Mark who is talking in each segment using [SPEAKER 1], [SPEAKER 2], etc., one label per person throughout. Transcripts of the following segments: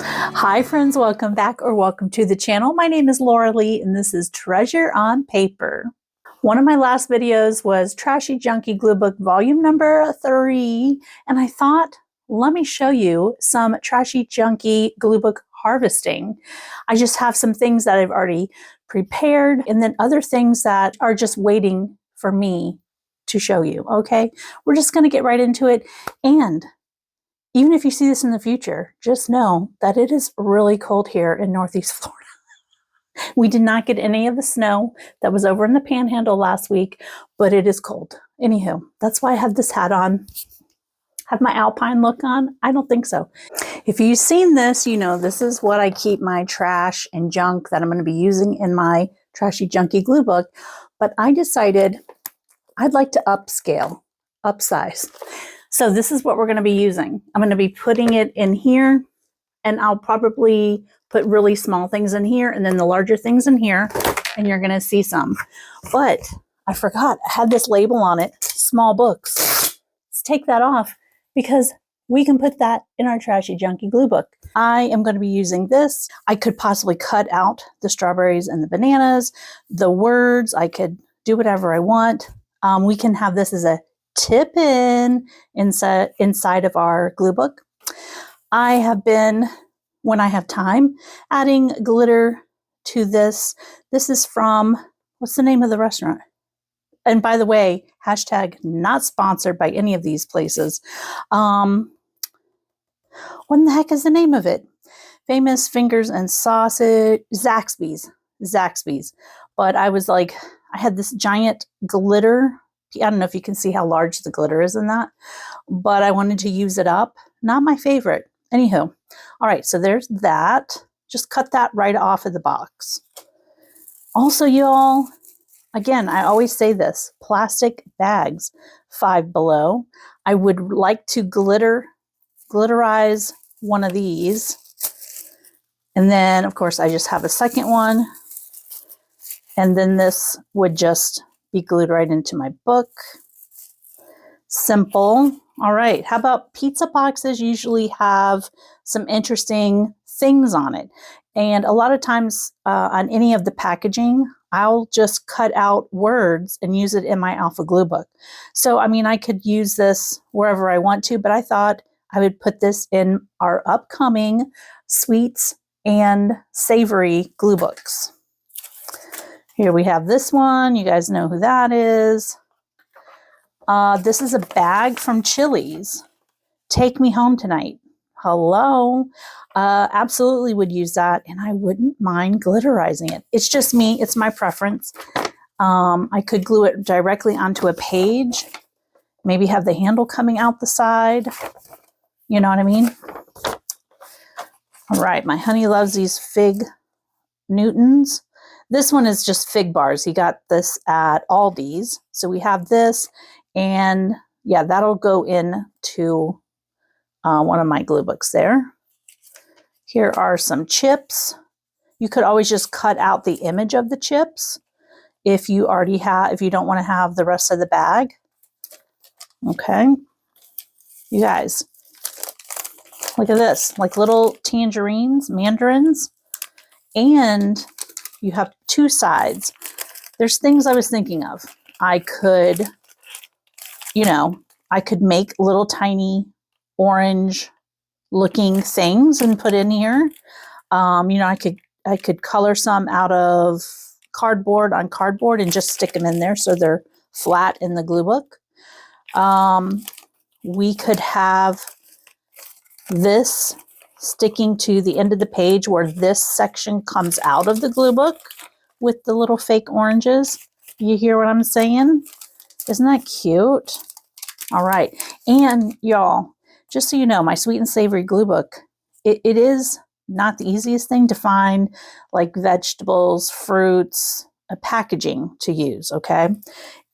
[SPEAKER 1] Hi friends, welcome back or welcome to the channel. My name is Laura Lee and this is Treasure on Paper. One of my last videos was Trashy Junky Glue Book volume number 3, and I thought, let me show you some Trashy Junky Glue Book harvesting. I just have some things that I've already prepared and then other things that are just waiting for me to show you, okay? We're just gonna get right into it, and even if you see this in the future, just know that it is really cold here in Northeast Florida. We did not get any of the snow that was over in the Panhandle last week, but it is cold. Anywho, that's why I have this hat on. Have my alpine look on? I don't think so. If you've seen this, you know this is what I keep my trash and junk that I'm going to be using in my Trashy Junky Glue Book. But I decided I'd like to upsize. So this is what we're going to be using. I'm going to be putting it in here, and I'll probably put really small things in here and then the larger things in here, and you're going to see some. But I forgot, I had this label on it, small books. Let's take that off because we can put that in our Trashy Junky Glue Book. I am going to be using this. I could possibly cut out the strawberries and the bananas, the words. I could do whatever I want. We can have this as a tip-in inside of our glue book. I have been, when I have time, adding glitter to this. This is from, what's the name of the restaurant? And by the way, hashtag not sponsored by any of these places. What in the heck is the name of it? Famous Fingers and Sausage, Zaxby's. But I was like, I had this giant glitter. I don't know if you can see how large the glitter is in that, but I wanted to use it up. Not my favorite. Anywho, all right, so there's that. Just cut that right off of the box. Also, y'all, again, I always say this, plastic bags, Five Below. I would like to glitterize one of these. And then, of course, I just have a second one. And then this would just be glued right into my book. Simple. All right, how about pizza boxes usually have some interesting things on it. And a lot of times on any of the packaging, I'll just cut out words and use it in my alpha glue book. So, I mean, I could use this wherever I want to, but I thought I would put this in our upcoming sweets and savory glue books. Here we have this one. You guys know who that is. This is a bag from Chili's. Take me home tonight. Hello. Absolutely would use that, and I wouldn't mind glitterizing it. It's just me. It's my preference. I could glue it directly onto a page. Maybe have the handle coming out the side. You know what I mean? All right. My honey loves these fig Newtons. This one is just fig bars. He got this at Aldi's. So we have this, and yeah, that'll go into one of my glue books there. Here are some chips. You could always just cut out the image of the chips if you don't want to have the rest of the bag. Okay. You guys, look at this, like little tangerines, mandarins, and you have two sides. There's things I was thinking of. I could, I could make little tiny orange looking things and put in here. I could color some out of cardboard and just stick them in there so they're flat in the glue book. We could have this sticking to the end of the page where this section comes out of the glue book with the little fake oranges. You hear what I'm saying? Isn't that cute? All right. And y'all, just so you know, my sweet and savory glue book, it is not the easiest thing to find, like vegetables, fruits, packaging to use, okay?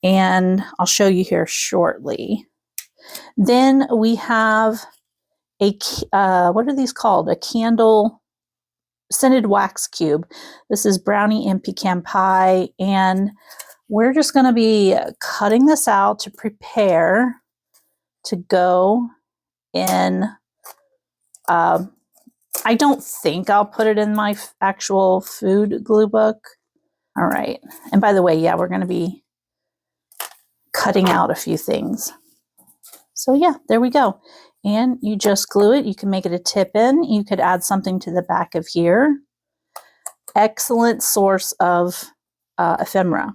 [SPEAKER 1] And I'll show you here shortly. Then we have what are these called? A candle scented wax cube. This is brownie and pecan pie, and we're just going to be cutting this out to prepare to go in I don't think I'll put it in my actual food glue book. All right. And by the way, yeah, we're going to be cutting out a few things. So yeah, there we go. And you just glue it. You can make it a tip in. You could add something to the back of here. Excellent source of ephemera.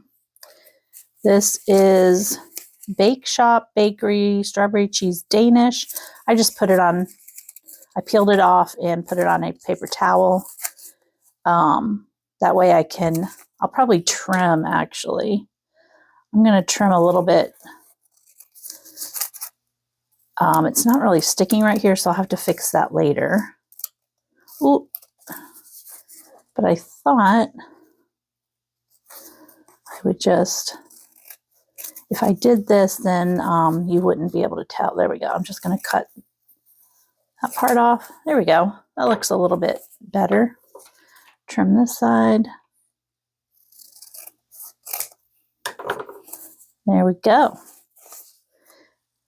[SPEAKER 1] This is Bake Shop Bakery Strawberry Cheese Danish. I just put it on, I peeled it off and put it on a paper towel. That way I'll probably trim actually. I'm going to trim a little bit. It's not really sticking right here, so I'll have to fix that later. Ooh. But I thought I would just, if I did this, then you wouldn't be able to tell. There we go. I'm just going to cut that part off. There we go. That looks a little bit better. Trim this side. There we go.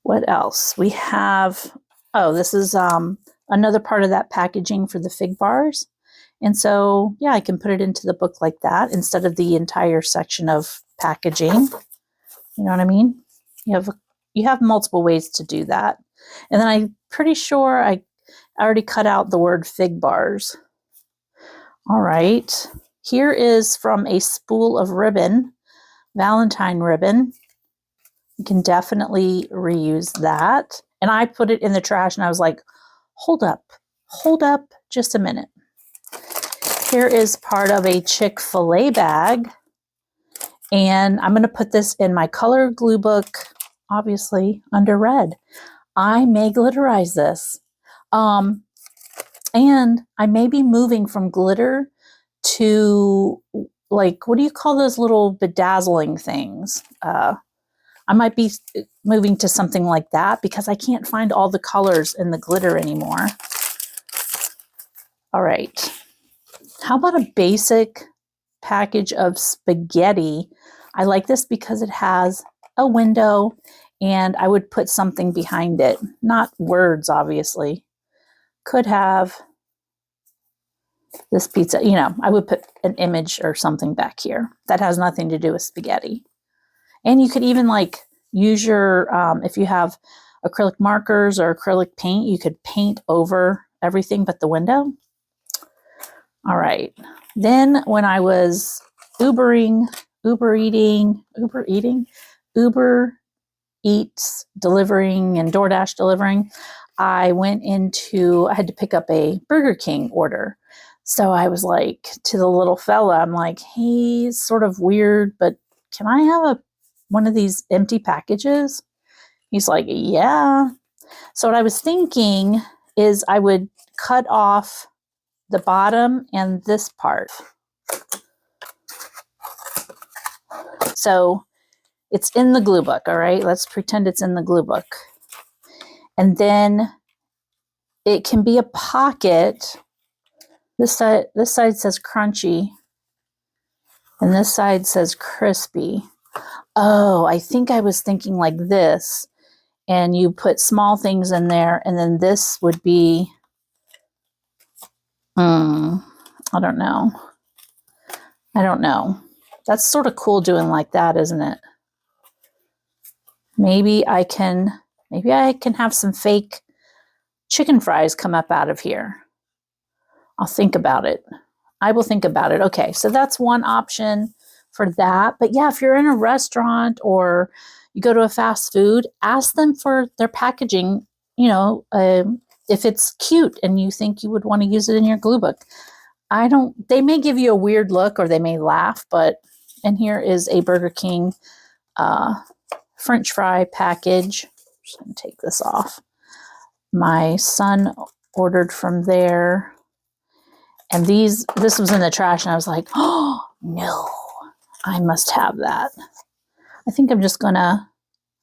[SPEAKER 1] What else? We have, oh, this is another part of that packaging for the fig bars. And so, yeah, I can put it into the book like that instead of the entire section of packaging. You know what I mean? You have multiple ways to do that. And then I'm pretty sure I already cut out the word fig bars. All right. Here is from a spool of ribbon, Valentine ribbon. You can definitely reuse that. And I put it in the trash and I was like, hold up, just a minute. Here is part of a Chick-fil-A bag. And I'm going to put this in my color glue book, obviously under red. I may glitterize this. And I may be moving from glitter to, like, what do you call those little bedazzling things? I might be moving to something like that because I can't find all the colors in the glitter anymore. All right. How about a basic package of spaghetti? I like this because it has a window and I would put something behind it. Not words, obviously. Could have this pizza, you know, I would put an image or something back here. That has nothing to do with spaghetti. And you could even like use your, if you have acrylic markers or acrylic paint, you could paint over everything but the window. All right. Then when I was Uber Eats delivering and DoorDash delivering, I had to pick up a Burger King order. So I was like to the little fella, I'm like, hey, he's sort of weird, but can I have one of these empty packages? He's like, yeah. So what I was thinking is I would cut off the bottom and this part. So it's in the glue book, all right? Let's pretend it's in the glue book. And then it can be a pocket. This side says crunchy, and this side says crispy. Oh, I think I was thinking like this, and you put small things in there, and then this would be, I don't know. That's sort of cool doing like that, isn't it? Maybe I can have some fake chicken fries come up out of here. I'll think about it. I will think about it. Okay, so that's one option for that. But yeah, if you're in a restaurant or you go to a fast food, ask them for their packaging, you know, if it's cute and you think you would want to use it in your glue book. They may give you a weird look or they may laugh, and here is a Burger King French fry package. I'm just going to take this off. My son ordered from there. And this was in the trash and I was like, oh no, I must have that. I think I'm just gonna,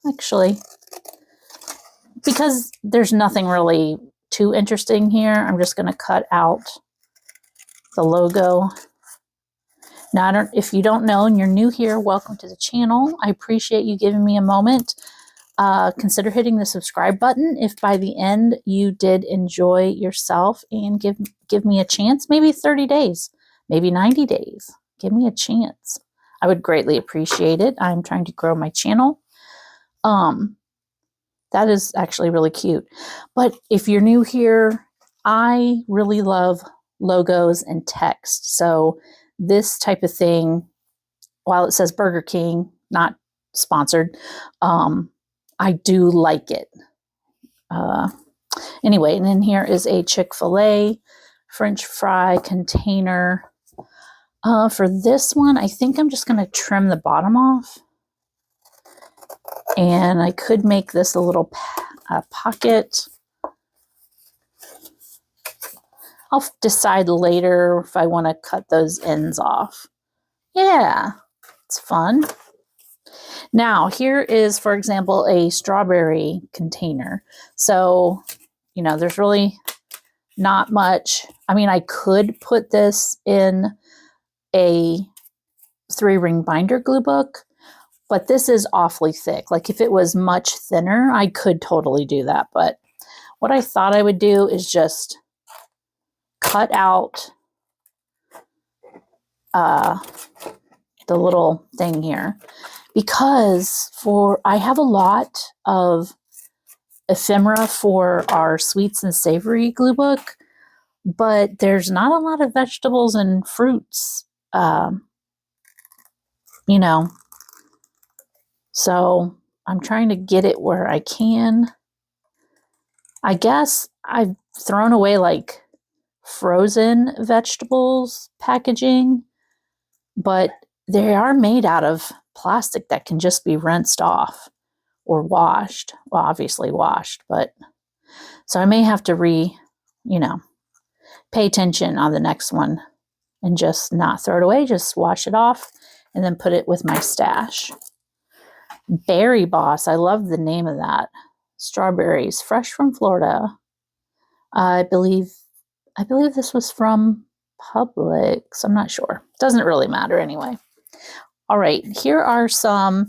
[SPEAKER 1] actually, because there's nothing really too interesting here, I'm just gonna cut out the logo. Now, if you don't know and you're new here, welcome to the channel. I appreciate you giving me a moment consider hitting the subscribe button if by the end you did enjoy yourself, and give me a chance, maybe 30 days, maybe 90 days. Give me a chance. I would greatly appreciate it. I'm trying to grow my channel. That is actually really cute. But if you're new here, I really love logos and text. So this type of thing, while it says Burger King, not sponsored, I do like it. Anyway, and then here is a Chick-fil-A French fry container. For this one, I think I'm just going to trim the bottom off. And I could make this a little pocket. I'll decide later if I want to cut those ends off. Yeah, it's fun. Now, here is, for example, a strawberry container. So, you know, there's really not much. I mean, I could put this in a 3-ring binder glue book, but this is awfully thick. Like if it was much thinner, I could totally do that. But what I thought I would do is just cut out the little thing here, because I have a lot of ephemera for our sweets and savory glue book, but there's not a lot of vegetables and fruits, you know, so I'm trying to get it where I can. I guess I've thrown away like frozen vegetables packaging, but they are made out of plastic that can just be rinsed off or washed. Well, obviously washed, but so I may have to pay attention on the next one and just not throw it away, just wash it off and then put it with my stash. Berry Boss, I love the name of that. Strawberries, fresh from Florida. I believe this was from Publix. I'm not sure. Doesn't really matter anyway. All right, here are some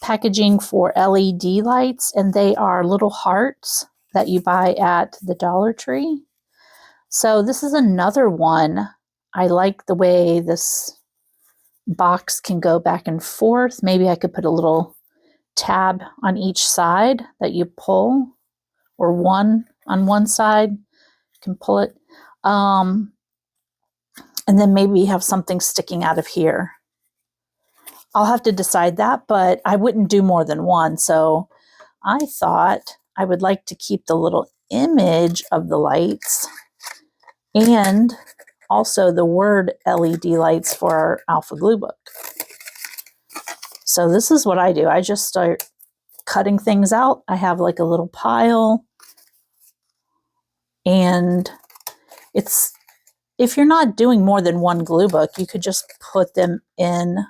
[SPEAKER 1] packaging for LED lights, and they are little hearts that you buy at the Dollar Tree. So this is another one. I like the way this box can go back and forth. Maybe I could put a little tab on each side that you pull, or one on one side, you can pull it. And then maybe have something sticking out of here. I'll have to decide that, but I wouldn't do more than one. So I thought I would like to keep the little image of the lights and also the word LED lights for our Alpha Glue Book. So this is what I do. I just start cutting things out. I have like a little pile, and if you're not doing more than one glue book, you could just put them in.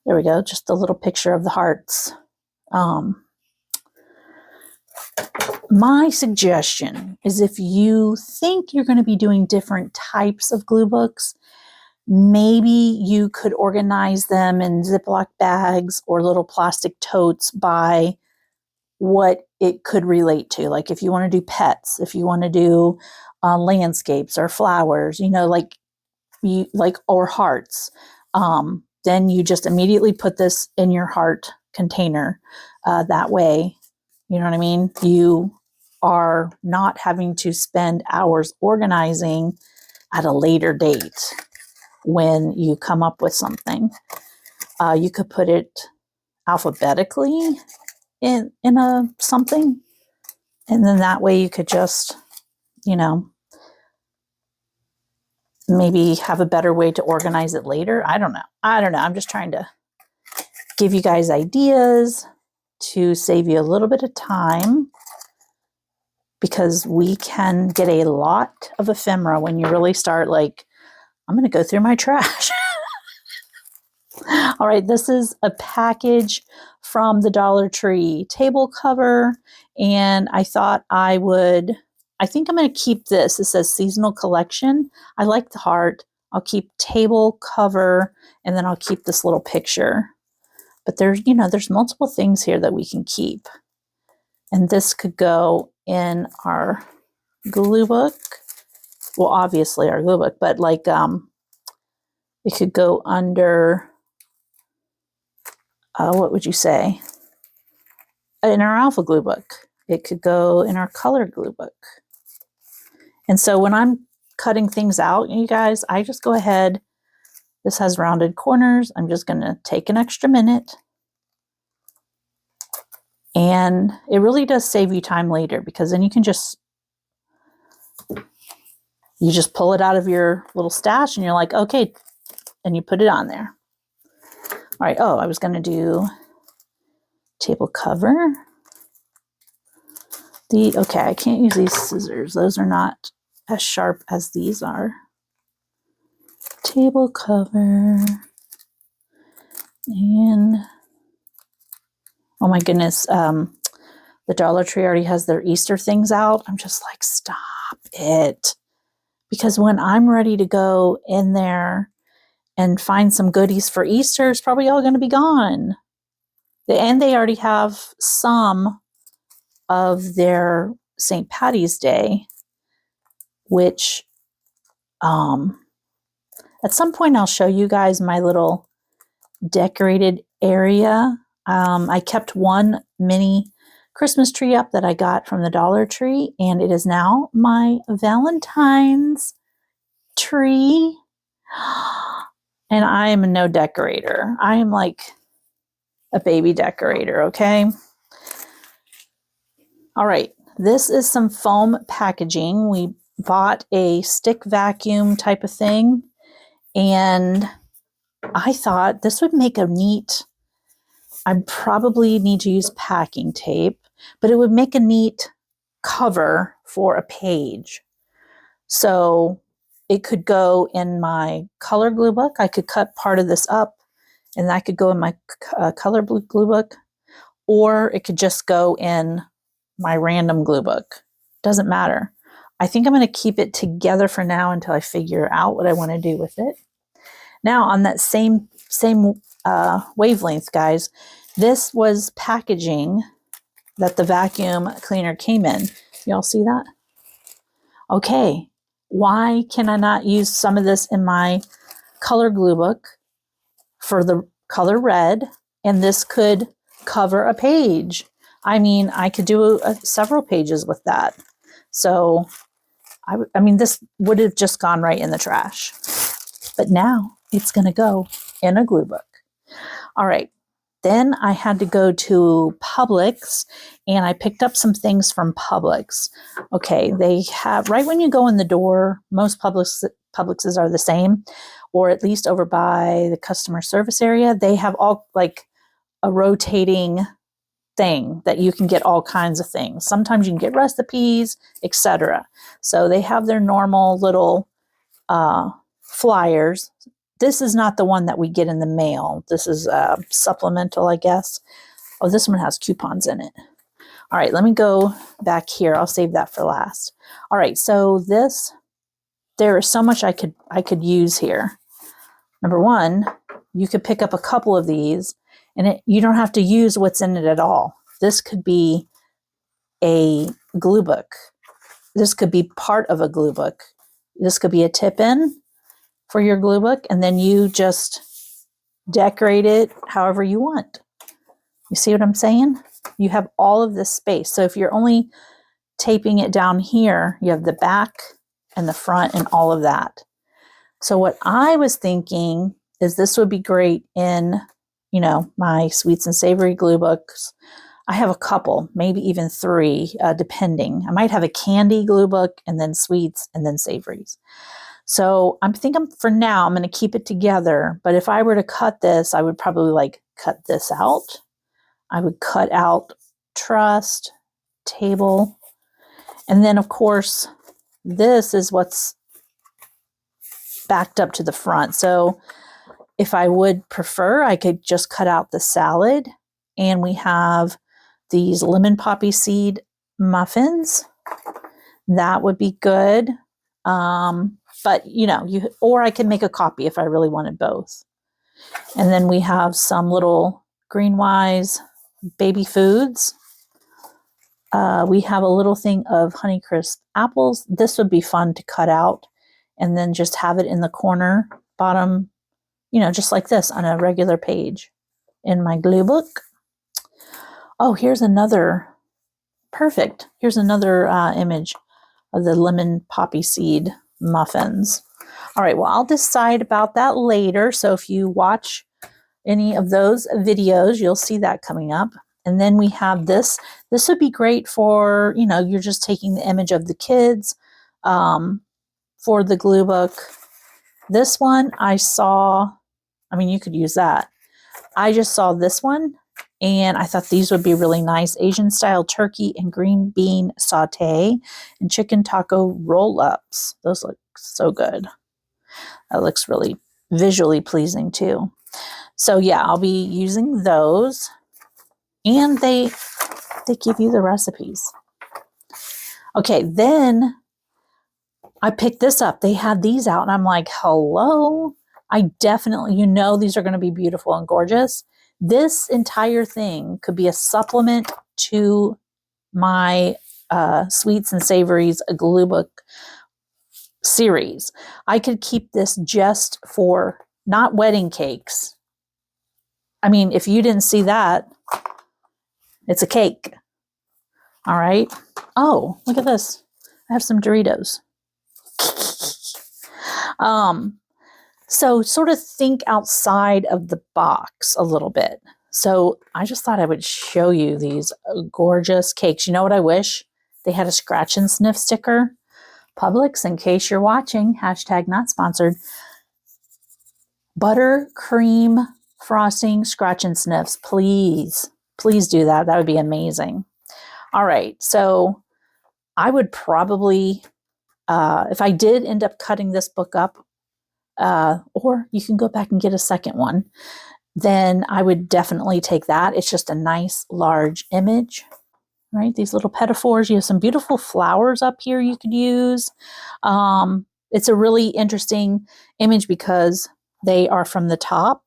[SPEAKER 1] There we go, just a little picture of the hearts. My suggestion is, if you think you're going to be doing different types of glue books, maybe you could organize them in Ziploc bags or little plastic totes by what it could relate to. Like if you want to do pets, if you want to do landscapes or flowers, or hearts, then you just immediately put this in your heart container. That way, you know what I mean? You are not having to spend hours organizing at a later date when you come up with something. You could put it alphabetically in a something, and then that way you could just, maybe have a better way to organize it later. I don't know. I'm just trying to give you guys ideas to save you a little bit of time, because we can get a lot of ephemera when you really start like, I'm going to go through my trash. All right, this is a package from the Dollar Tree table cover, and I thought I think I'm going to keep this. It says seasonal collection. I like the heart. I'll keep table cover, and then I'll keep this little picture. But there's, you know, there's multiple things here that we can keep. And this could go in our glue book. Well, obviously our glue book, but like it could go under, what would you say? In our alpha glue book. It could go in our color glue book. And so when I'm cutting things out, you guys, I just go ahead. This has rounded corners. I'm just going to take an extra minute. And it really does save you time later, because then you can just pull it out of your little stash and you're like, okay, and you put it on there. All right. Oh, I was going to do table cover. Okay, I can't use these scissors. Those are not as sharp as these are. Table cover. And oh my goodness, the Dollar Tree already has their Easter things out. I'm just like, stop it. Because when I'm ready to go in there and find some goodies for Easter, it's probably all going to be gone. And they already have some of their St. Patty's Day, which at some point I'll show you guys my little decorated area. I kept one mini Christmas tree up that I got from the Dollar Tree, and it is now my Valentine's tree. And I am no decorator. I am like a baby decorator, okay? All right, this is some foam packaging. We bought a stick vacuum type of thing, and I thought this would make a neat, I probably need to use packing tape, but it would make a neat cover for a page. So it could go in my color glue book. I could cut part of this up and that could go in my color glue book, or it could just go in my random glue book. Doesn't matter. I think I'm going to keep it together for now until I figure out what I want to do with it. Now on that same wavelength, guys, this was packaging that the vacuum cleaner came in. Y'all see that? Okay, why can I not use some of this in my color glue book for the color red, and this could cover a page? I mean, I could do several pages with that. So, I mean, this would have just gone right in the trash. But now it's going to go in a glue book. All right. Then I had to go to Publix, and I picked up some things from Publix. Okay, they have, right when you go in the door, most Publixes are the same, or at least over by the customer service area, they have all like a rotating thing that you can get all kinds of things. Sometimes you can get recipes, etc. So they have their normal little flyers. This is not the one that we get in the mail. This is supplemental, I guess. Oh, this one has coupons in it. All right, let me go back here. I'll save that for last. All right, so there is so much I could use here. Number one, you could pick up a couple of these, and you don't have to use what's in it at all. This could be a glue book. This could be part of a glue book. This could be a tip-in for your glue book, and then you just decorate it however you want. You see what I'm saying? You have all of this space. So if you're only taping it down here, you have the back and the front and all of that. So what I was thinking is this would be great in, you know, my sweets and savory glue books. I have a couple, maybe even 3, depending. I might have a candy glue book and then sweets and then savories. So for now, I'm going to keep it together. But if I were to cut this, I would probably like cut this out. I would cut out trust, table. And then of course, this is what's backed up to the front. So if I would prefer, I could just cut out the salad. And we have these lemon poppy seed muffins. That would be good. But you know, or I can make a copy if I really wanted both. And then we have some little Greenwise baby foods. We have a little thing of Honeycrisp apples. This would be fun to cut out and then just have it in the corner bottom, you know, just like this on a regular page in my glue book. Oh, here's another, perfect. Here's another image of the lemon poppy seed muffins. All right, well, I'll decide about that later. So if you watch any of those videos, you'll see that coming up. And then we have this. This would be great for, you know, you're just taking the image of the kids for the glue book. This one I saw, I mean, you could use that. I just saw this one and I thought these would be really nice. Asian style turkey and green bean saute and chicken taco roll-ups. Those look so good. That looks really visually pleasing too. So yeah, I'll be using those. And they give you the recipes. Okay, then I picked this up. They had these out and I'm like, hello. I definitely, you know, these are going to be beautiful and gorgeous. This entire thing could be a supplement to my Sweets and Savories glue book series. I could keep this just for not wedding cakes. I mean, if you didn't see that, it's a cake. All right. Oh, look at this. I have some Doritos. So sort of think outside of the box a little bit. So I just thought I would show you these gorgeous cakes. You know what I wish? They had a scratch and sniff sticker. Publix, in case you're watching, hashtag not sponsored. Butter, cream, frosting, scratch and sniffs. Please, please do that. That would be amazing. All right. So I would probably, if I did end up cutting this book up, or you can go back and get a second one, then I would definitely take that. It's just a nice large image, right? These little pedophores. You have some beautiful flowers up here you could use. It's a really interesting image because they are from the top.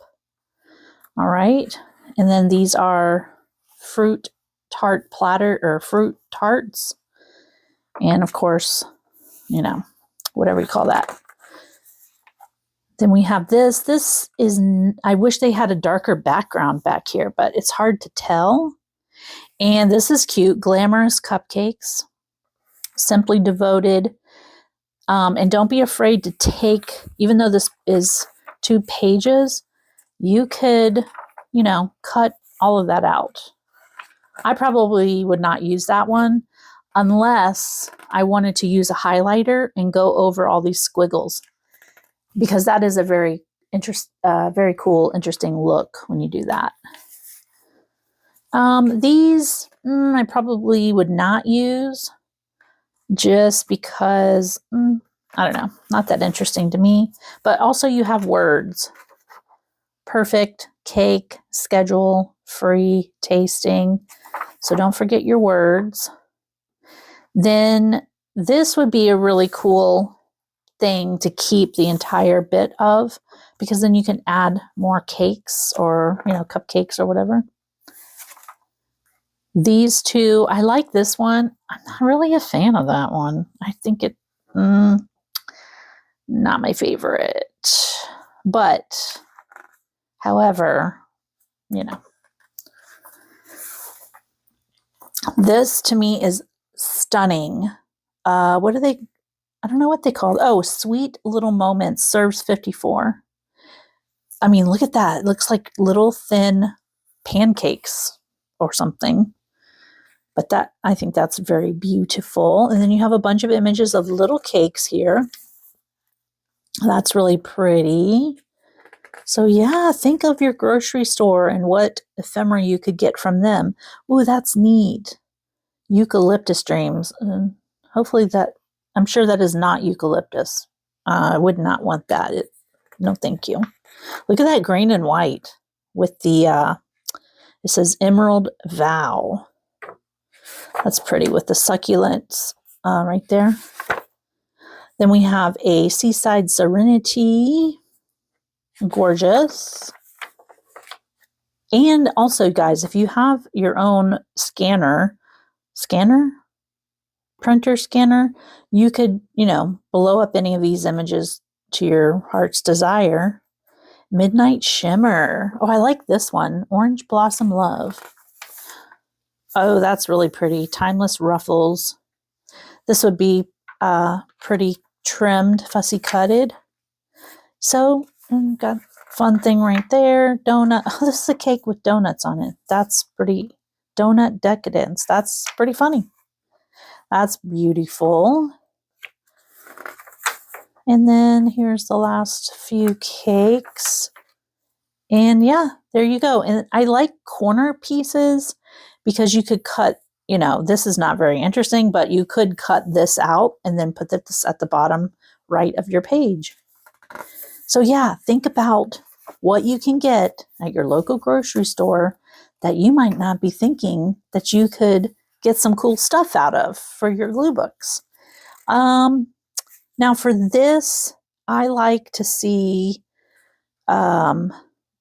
[SPEAKER 1] All right. And then these are fruit tart platter or fruit tarts. And of course, you know, whatever you call that. Then we have this. This is, I wish they had a darker background back here, but it's hard to tell. And this is cute. Glamorous cupcakes. Simply devoted. And don't be afraid to take, even though this is 2 pages, you could, you know, cut all of that out. I probably would not use that one unless I wanted to use a highlighter and go over all these squiggles, because that is a very cool, interesting look when you do that. These I probably would not use just because, I don't know, not that interesting to me. But also you have words. Perfect, cake, schedule, free, tasting. So don't forget your words. Then this would be a really cool thing to keep the entire bit of, because then you can add more cakes or, you know, cupcakes or whatever. These two, I like this one. I'm not really a fan of that one. I think it, not my favorite. But, however, you know, this to me is stunning. What are they? I don't know what they call it. Oh, Sweet Little Moments, serves 54. I mean, look at that. It looks like little thin pancakes or something. But that, I think that's very beautiful. And then you have a bunch of images of little cakes here. That's really pretty. So yeah, think of your grocery store and what ephemera you could get from them. Ooh, that's neat. Eucalyptus dreams. Hopefully that, I'm sure that is not eucalyptus. I would not want that. No, thank you. Look at that green and white with the, it says Emerald Vow. That's pretty with the succulents right there. Then we have a Seaside Serenity. Gorgeous. And also, guys, if you have your own printer scanner, you could, blow up any of these images to your heart's desire. Midnight Shimmer. Oh, I like this one. Orange Blossom Love. Oh, that's really pretty. Timeless Ruffles. This would be pretty trimmed, fussy cutted. So, got fun thing right there. Donut. Oh, this is a cake with donuts on it. That's pretty. Donut Decadence. That's pretty funny. That's beautiful. And then here's the last few cakes. And yeah, there you go. And I like corner pieces because you could cut, this is not very interesting, but you could cut this out and then put this at the bottom right of your page. So yeah, think about what you can get at your local grocery store that you might not be thinking that you could get some cool stuff out of for your glue books. Now for this, I like to see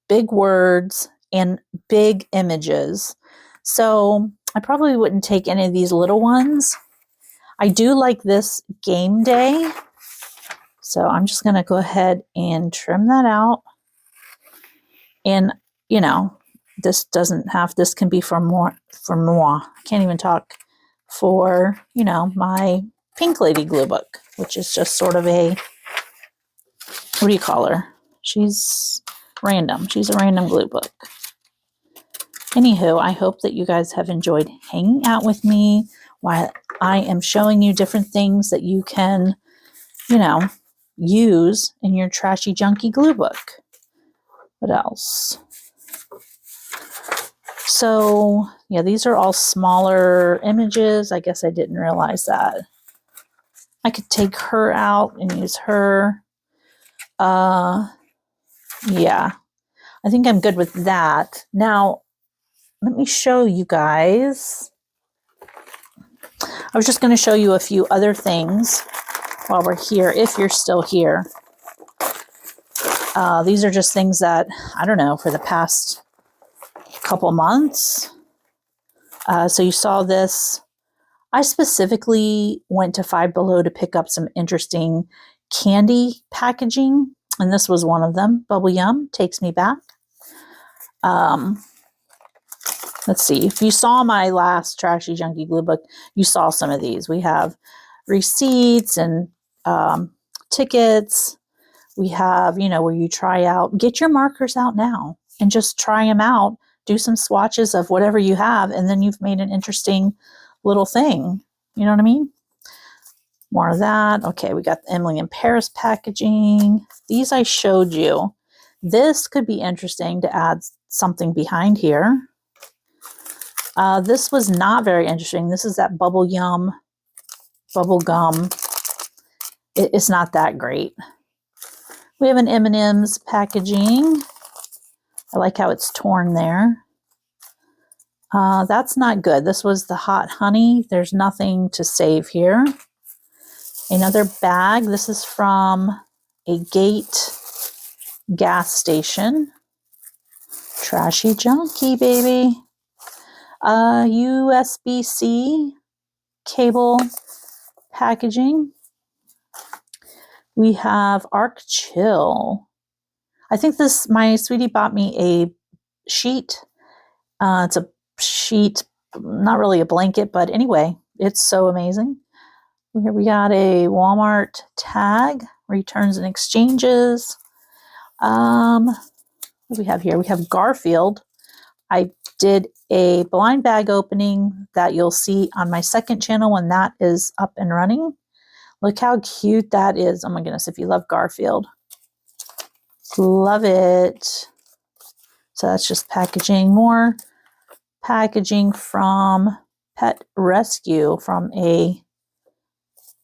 [SPEAKER 1] big words and big images. So I probably wouldn't take any of these little ones. I do like this game day. So I'm just going to go ahead and trim that out. And, this can be for moi. I can't even talk. For, my Pink Lady glue book, which is just sort of a, what do you call her? She's random. She's a random glue book. Anywho, I hope that you guys have enjoyed hanging out with me while I am showing you different things that you can, use in your Trashy Junky glue book. What else? So, yeah, these are all smaller images. I guess I didn't realize that. I could take her out and use her. Yeah, I think I'm good with that. Now, let me show you guys. I was just going to show you a few other things while we're here, if you're still here. These are just things that, I don't know, for the past couple months. So you saw this. I specifically went to Five Below to pick up some interesting candy packaging, and this was one of them. Bubble Yum takes me back. Let's see. If you saw my last Trashy Junky glue book, you saw some of these. We have receipts and tickets. We have, where you try out, get your markers out now and just try them out. Do some swatches of whatever you have, and then you've made an interesting little thing. You know what I mean? More of that. Okay, we got the Emily in Paris packaging. These I showed you. This could be interesting to add something behind here. This was not very interesting. This is that bubble gum. It's not that great. We have an M&M's packaging. I like how it's torn there. That's not good. This was the hot honey. There's nothing to save here. Another bag. This is from a Gate gas station. Trashy Junky, baby. USB-C cable packaging. We have Arc Chill. I think my sweetie bought me a sheet. It's a sheet, not really a blanket, but anyway, it's so amazing. Here we got a Walmart tag, returns and exchanges. What do we have here? We have Garfield. I did a blind bag opening that you'll see on my second channel when that is up and running. Look how cute that is. Oh my goodness, if you love Garfield. Love it. So that's just packaging. More packaging from Pet Rescue from a,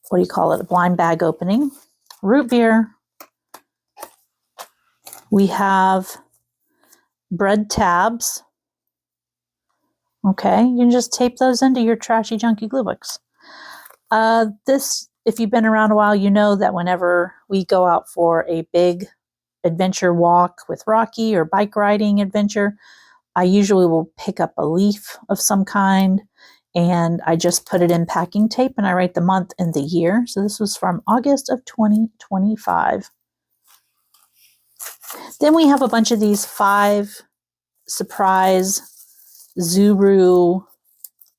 [SPEAKER 1] what do you call it, a blind bag opening. Root beer. We have bread tabs. Okay, you can just tape those into your Trashy Junky glue books. This, if you've been around a while, you know that whenever we go out for a big adventure walk with Rocky or bike riding adventure, I usually will pick up a leaf of some kind and I just put it in packing tape and I write the month and the year. So this was from August of 2025. Then we have a bunch of these 5 surprise Zuru,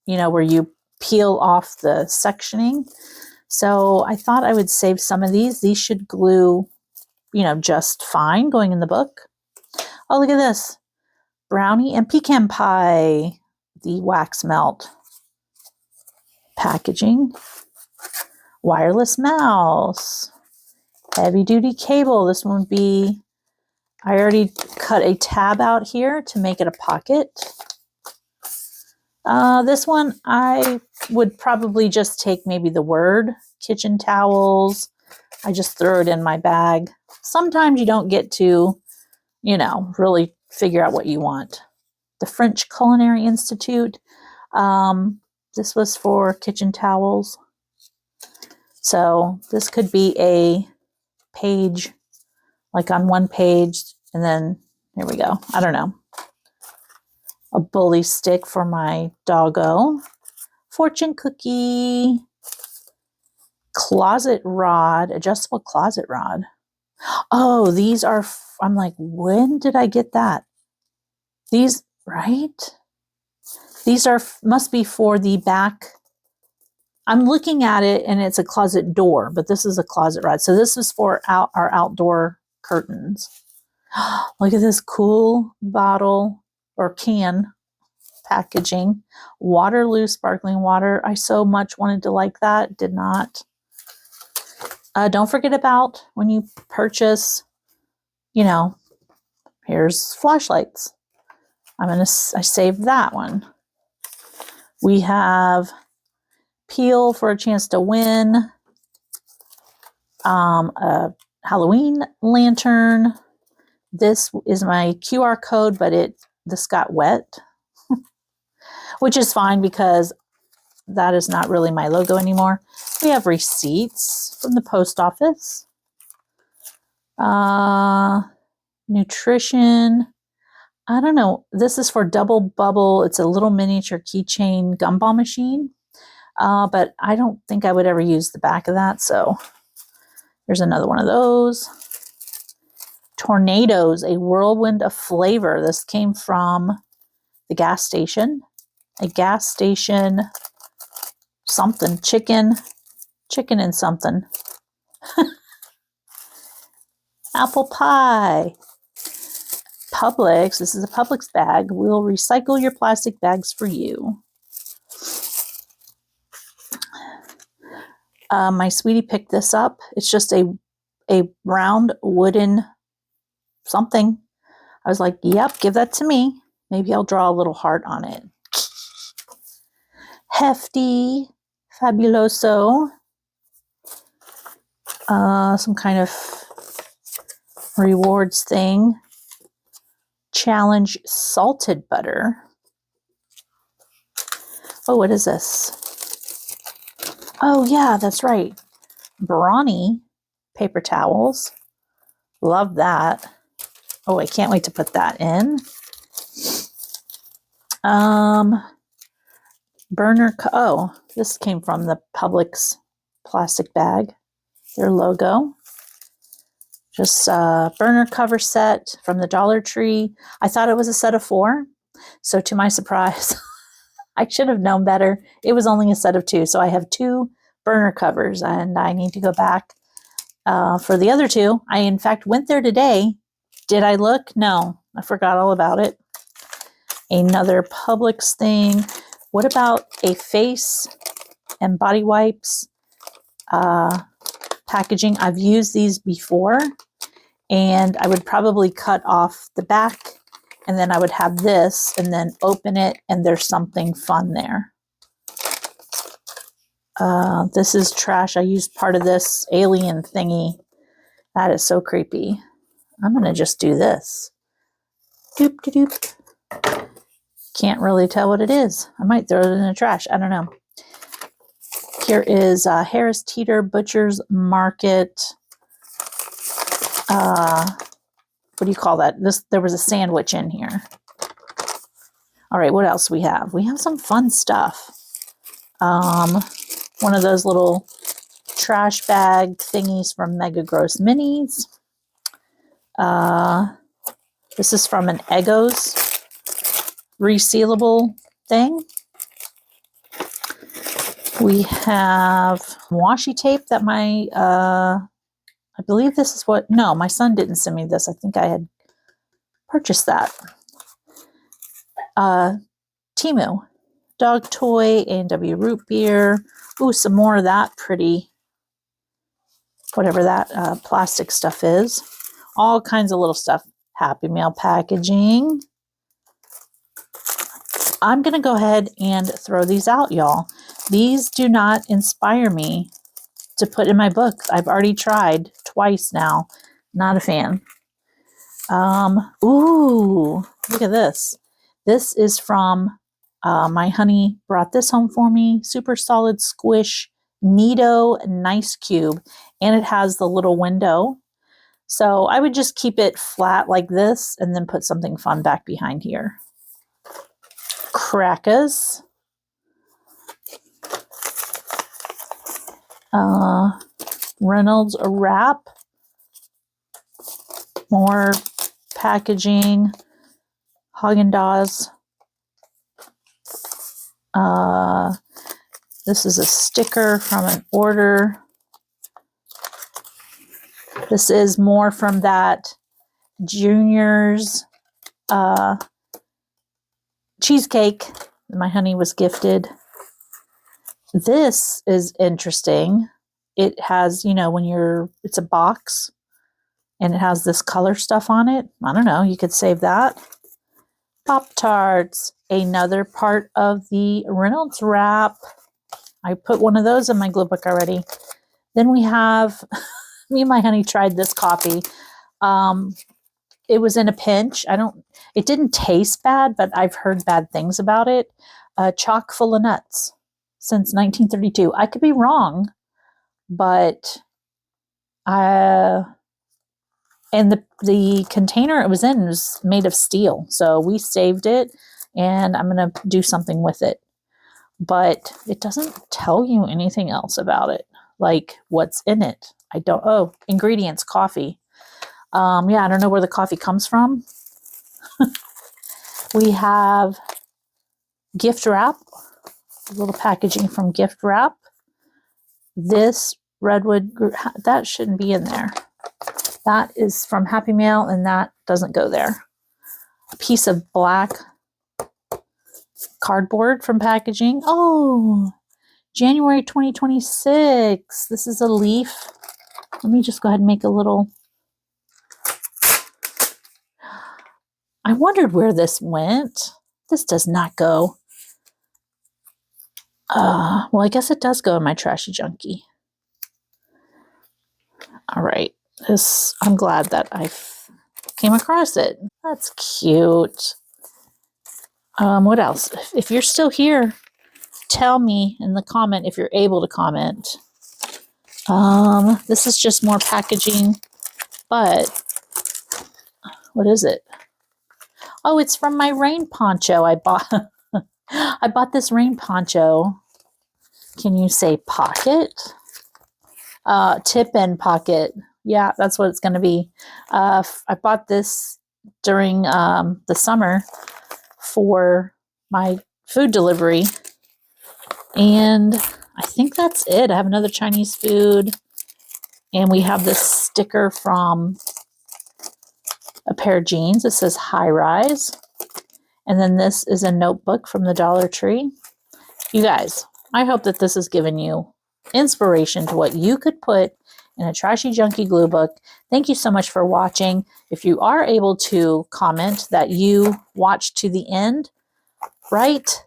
[SPEAKER 1] you know, where you peel off the sectioning. So I thought I would save some of these. These should glue, you know, just fine going in the book. Oh, look at this. Brownie and pecan pie. The wax melt. Packaging. Wireless mouse. Heavy duty cable. This one would be, I already cut a tab out here to make it a pocket. This one, I would probably just take maybe the word, kitchen towels. I just throw it in my bag. Sometimes you don't get to, you know, really figure out what you want. The French Culinary Institute. This was for kitchen towels. So this could be a page, like on one page, and then here we go. I don't know. A bully stick for my doggo. Fortune cookie. Closet rod. Adjustable closet rod. Oh, these are, I'm like, when did I get that? These, right? These are, must be for the back. I'm looking at it and it's a closet door, but this is a closet rod. So this is for our outdoor curtains. Look at this cool bottle or can packaging. Waterloo sparkling water. I so much wanted to like that. Did not. Don't forget about when you purchase, you know, here's flashlights. I saved that one. We have peel for a chance to win. A Halloween lantern. This is my QR code, but this got wet, which is fine because that is not really my logo anymore. We have receipts from the post office. Nutrition. I don't know. This is for Double Bubble. It's a little miniature keychain gumball machine. But I don't think I would ever use the back of that. So there's another one of those. Tornadoes, a whirlwind of flavor. This came from the gas station. A gas station something. Chicken and something. Apple pie. Publix. This is a Publix bag. We'll recycle your plastic bags for you. My sweetie picked this up. It's just a round wooden something. I was like, yep, give that to me. Maybe I'll draw a little heart on it. Hefty, fabuloso. Some kind of rewards thing. Challenge salted butter. Oh, what is this? Oh, yeah, that's right. Brawny paper towels. Love that. Oh, I can't wait to put that in. Oh, this came from the Publix plastic bag. Their logo. Just a burner cover set from the Dollar Tree. I thought it was a set of 4. So to my surprise, I should have known better. It was only a set of 2. So I have 2 burner covers and I need to go back for the other 2. I, in fact, went there today. Did I look? No, I forgot all about it. Another Publix thing. What about a face and body wipes packaging? I've used these before. And I would probably cut off the back and then I would have this and then open it and there's something fun there. This is trash. I used part of this alien thingy. That is so creepy. I'm going to just do this. Doop, doop, doop. Can't really tell what it is. I might throw it in the trash. I don't know. Here is Harris Teeter Butcher's Market. What do you call that? There was a sandwich in here. All right, what else we have? We have some fun stuff. One of those little trash bag thingies from Mega Gross Minis. This is from an Eggos resealable thing. We have washi tape that I believe this is what, no, my son didn't send me this. I think I had purchased that. Temu, dog toy, A&W root beer. Ooh, some more of that pretty, whatever that plastic stuff is. All kinds of little stuff. Happy Meal packaging. I'm going to go ahead and throw these out, y'all. These do not inspire me to put in my book. I've already tried twice now. Not a fan. Ooh, look at this. This is from my honey brought this home for me. Super solid squish Nido Nice Cube. And it has the little window. So I would just keep it flat like this and then put something fun back behind here. Crackers. Reynolds wrap. More packaging. Haagen-Dazs. This is a sticker from an order. This is more from that Junior's cheesecake that my honey was gifted. This is interesting. It has, you know, it's a box and it has this color stuff on it. I don't know, you could save that. Pop-Tarts, another part of the Reynolds wrap. I put one of those in my glue book already. Then we have, me and my honey tried this coffee. It was in a pinch. It didn't taste bad, but I've heard bad things about it. Chock full of nuts since 1932. I could be wrong, but and the container it was in was made of steel. So we saved it and I'm going to do something with it. But it doesn't tell you anything else about it. Like what's in it. Ingredients, coffee. Yeah, I don't know where the coffee comes from. We have gift wrap. A little packaging from gift wrap. This redwood, that shouldn't be in there. That is from Happy Meal and that doesn't go there. A piece of black cardboard from packaging. Oh, January 2026. This is a leaf. Let me just go ahead and make a little. I wondered where this went. This does not go. Well, I guess it does go in my Trashy Junky. All right. I'm glad that I came across it. That's cute. What else? If you're still here, tell me in the comment if you're able to comment. This is just more packaging, but what is it? Oh, it's from my rain poncho I bought. I bought this rain poncho. Can you say pocket? Tip and pocket. Yeah, that's what it's going to be. I bought this during the summer for my food delivery. And I think that's it. I have another Chinese food. And we have this sticker from a pair of jeans. It says high rise. And then this is a notebook from the Dollar Tree. You guys, I hope that this has given you inspiration to what you could put in a Trashy Junky glue book. Thank you so much for watching. If you are able to comment that you watched to the end, write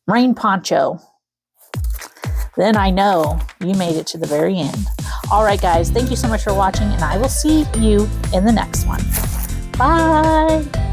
[SPEAKER 1] rain poncho. Then I know you made it to the very end. All right, guys, thank you so much for watching, and I will see you in the next one. Bye.